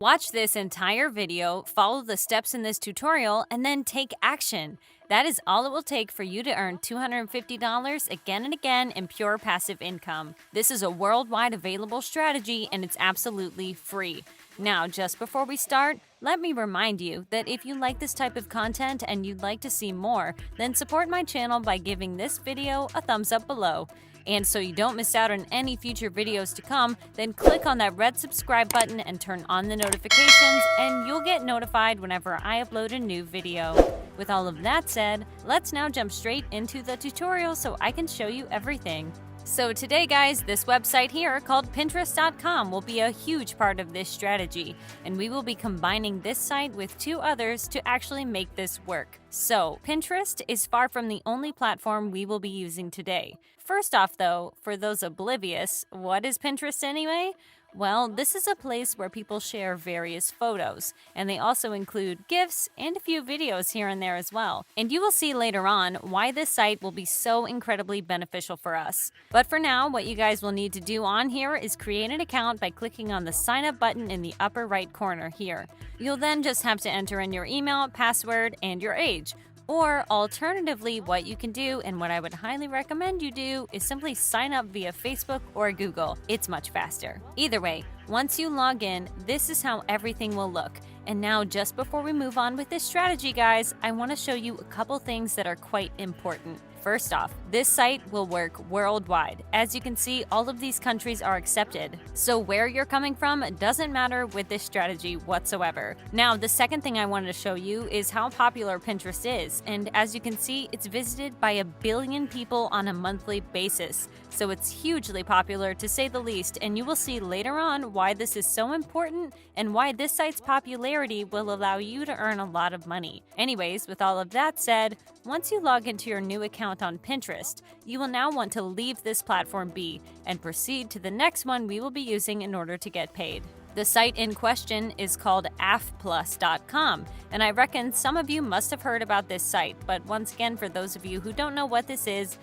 Watch this entire video, follow the steps in this tutorial, and then take action. That is all it will take for you to earn $250 again and again in pure passive income. This is a worldwide available strategy and it's absolutely free. Now, just before we start, let me remind you that if you like this type of content and you'd like to see more, then support my channel by giving this video a thumbs up below. And so you don't miss out on any future videos to come, then click on that red subscribe button and turn on the notifications, and you'll get notified whenever I upload a new video. With all of that said, let's now jump straight into the tutorial so I can show you everything. So today, guys, this website here called Pinterest.com will be a huge part of this strategy, and we will be combining this site with two others to actually make this work. So Pinterest is far from the only platform we will be using today. First off, though, for those oblivious, what is Pinterest anyway? Well, this is a place where people share various photos, and they also include GIFs and a few videos here and there as well. And you will see later on why this site will be so incredibly beneficial for us. But for now, what you guys will need to do on here is create an account by clicking on the sign up button in the upper right corner here. You'll then just have to enter in your email, password, and your age. Or alternatively, what you can do, and what I would highly recommend you do, is simply sign up via Facebook or Google. It's much faster. Either way, once you log in, this is how everything will look. And now, just before we move on with this strategy, guys, I want to show you a couple things that are quite important. First off, this site will work worldwide. As you can see, all of these countries are accepted. So where you're coming from doesn't matter with this strategy whatsoever. Now, the second thing I wanted to show you is how popular Pinterest is. And as you can see, it's visited by 1 billion people on a monthly basis. So it's hugely popular, to say the least, and you will see later on why this is so important and why this site's popularity will allow you to earn a lot of money. Anyways, with all of that said, once you log into your new account on Pinterest, you will now want to leave this platform be and proceed to the next one we will be using in order to get paid. The site in question is called afplus.com, and I reckon some of you must have heard about this site, but once again, for those of you who don't know what this is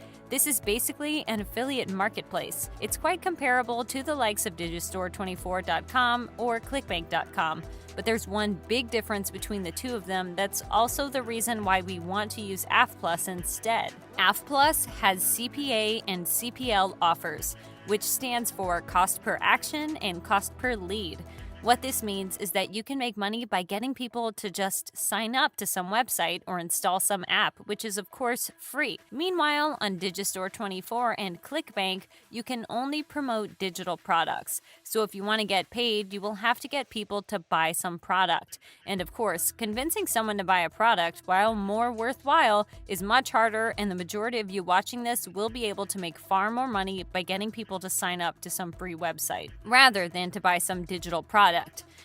basically an affiliate marketplace. It's quite comparable to the likes of Digistore24.com or Clickbank.com, but there's one big difference between the two of them that's also the reason why we want to use AFPlus instead. AFPlus has CPA and CPL offers, which stands for cost per action and cost per lead. What this means is that you can make money by getting people to just sign up to some website or install some app, which is of course free. Meanwhile, on Digistore24 and ClickBank, you can only promote digital products. So if you want to get paid, you will have to get people to buy some product. And of course, convincing someone to buy a product, while more worthwhile, is much harder, and the majority of you watching this will be able to make far more money by getting people to sign up to some free website, rather than to buy some digital product.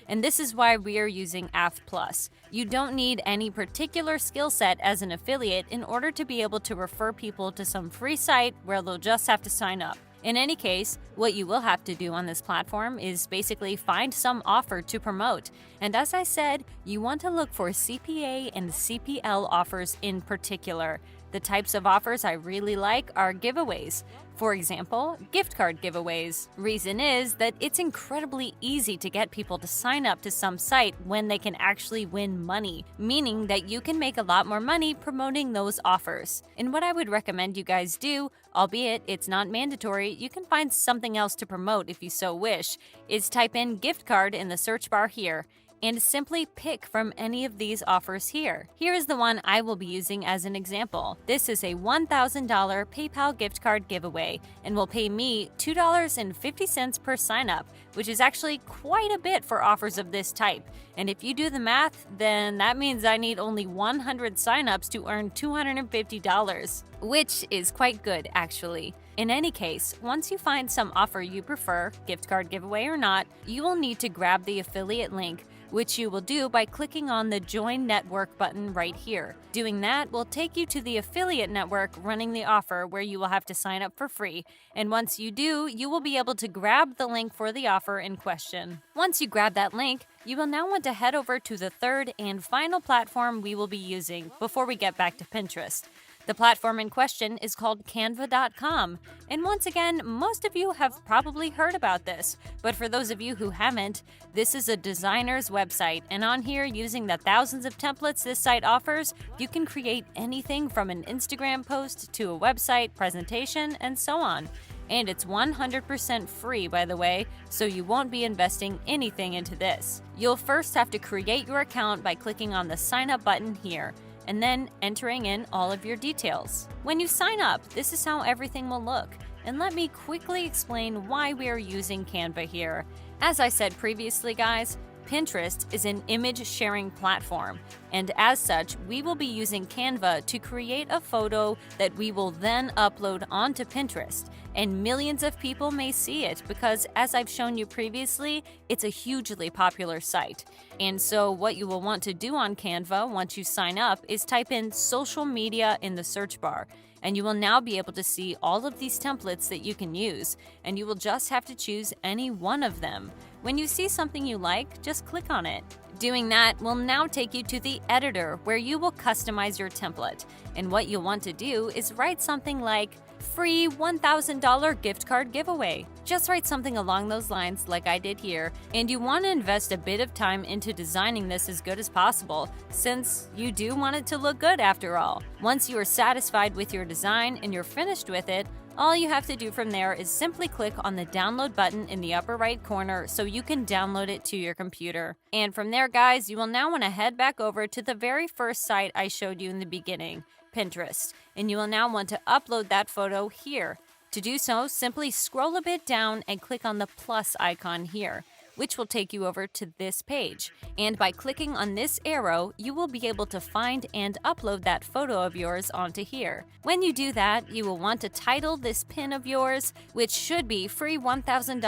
And this is why we are using AFPlus. You don't need any particular skill set as an affiliate in order to be able to refer people to some free site where they'll just have to sign up. In any case, what you will have to do on this platform is basically find some offer to promote. And as I said, you want to look for CPA and CPL offers in particular. The types of offers I really like are giveaways. For example, gift card giveaways. Reason is that it's incredibly easy to get people to sign up to some site when they can actually win money, meaning that you can make a lot more money promoting those offers. And what I would recommend you guys do, albeit it's not mandatory, you can find something else to promote if you so wish, is type in gift card in the search bar here, and simply pick from any of these offers here. Here is the one I will be using as an example. This is a $1,000 PayPal gift card giveaway and will pay me $2.50 per sign-up, which is actually quite a bit for offers of this type. And if you do the math, then that means I need only 100 sign-ups to earn $250, which is quite good actually. In any case, once you find some offer you prefer, gift card giveaway or not, you will need to grab the affiliate link, which you will do by clicking on the Join Network button right here. Doing that will take you to the affiliate network running the offer, where you will have to sign up for free. And once you do, you will be able to grab the link for the offer in question. Once you grab that link, you will now want to head over to the third and final platform we will be using before we get back to Pinterest. The platform in question is called Canva.com, and once again, most of you have probably heard about this, but for those of you who haven't, this is a designer's website, and on here, using the thousands of templates this site offers, you can create anything from an Instagram post to a website, presentation, and so on. And it's 100% free, by the way, so you won't be investing anything into this. You'll first have to create your account by clicking on the sign up button here, and then entering in all of your details. When you sign up, this is how everything will look. And let me quickly explain why we are using Canva here. As I said previously, guys, Pinterest is an image sharing platform, and as such, we will be using Canva to create a photo that we will then upload onto Pinterest, and millions of people may see it because, as I've shown you previously, it's a hugely popular site. And so what you will want to do on Canva once you sign up is type in social media in the search bar, and you will now be able to see all of these templates that you can use, and you will just have to choose any one of them. When you see something you like, just click on it. Doing that will now take you to the editor where you will customize your template. And what you'll want to do is write something like free $1,000 gift card giveaway. Just write something along those lines like I did here, and you want to invest a bit of time into designing this as good as possible, since you do want it to look good after all. Once you are satisfied with your design and you're finished with it, all you have to do from there is simply click on the download button in the upper right corner so you can download it to your computer. And from there, guys, you will now want to head back over to the very first site I showed you in the beginning, Pinterest, and you will now want to upload that photo here. To do so, simply scroll a bit down and click on the plus icon here, which will take you over to this page. And by clicking on this arrow, you will be able to find and upload that photo of yours onto here. When you do that, you will want to title this pin of yours, which should be free $1,000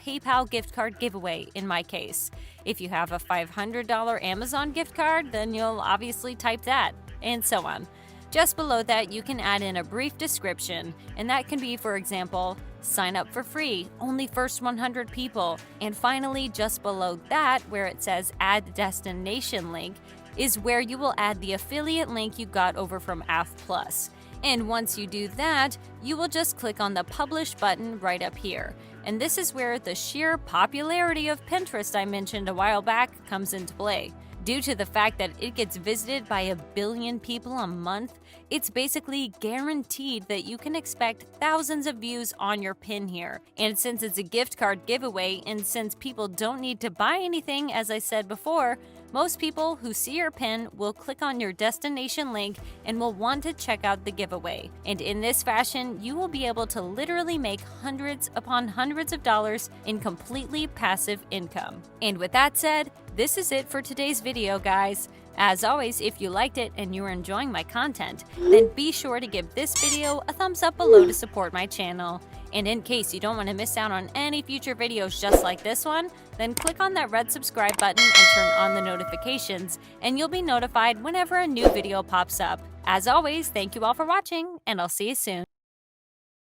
PayPal gift card giveaway in my case. If you have a $500 Amazon gift card, then you'll obviously type that, and so on. Just below that, you can add in a brief description, and that can be, for example, sign up for free, only first 100 people. And finally, just below that, where it says add destination link, is where you will add the affiliate link you got over from AF+. And once you do that, you will just click on the publish button right up here. And this is where the sheer popularity of Pinterest I mentioned a while back comes into play. Due to the fact that it gets visited by 1 billion people a month, it's basically guaranteed that you can expect thousands of views on your pin here. And since it's a gift card giveaway, and since people don't need to buy anything, as I said before, most people who see your pin will click on your destination link and will want to check out the giveaway. And in this fashion, you will be able to literally make hundreds upon hundreds of dollars in completely passive income. And with that said, this is it for today's video, guys. As always, if you liked it and you are enjoying my content, then be sure to give this video a thumbs up below to support my channel. And in case you don't want to miss out on any future videos just like this one, then click on that red subscribe button and turn on the notifications, and you'll be notified whenever a new video pops up. As always, thank you all for watching, and I'll see you soon.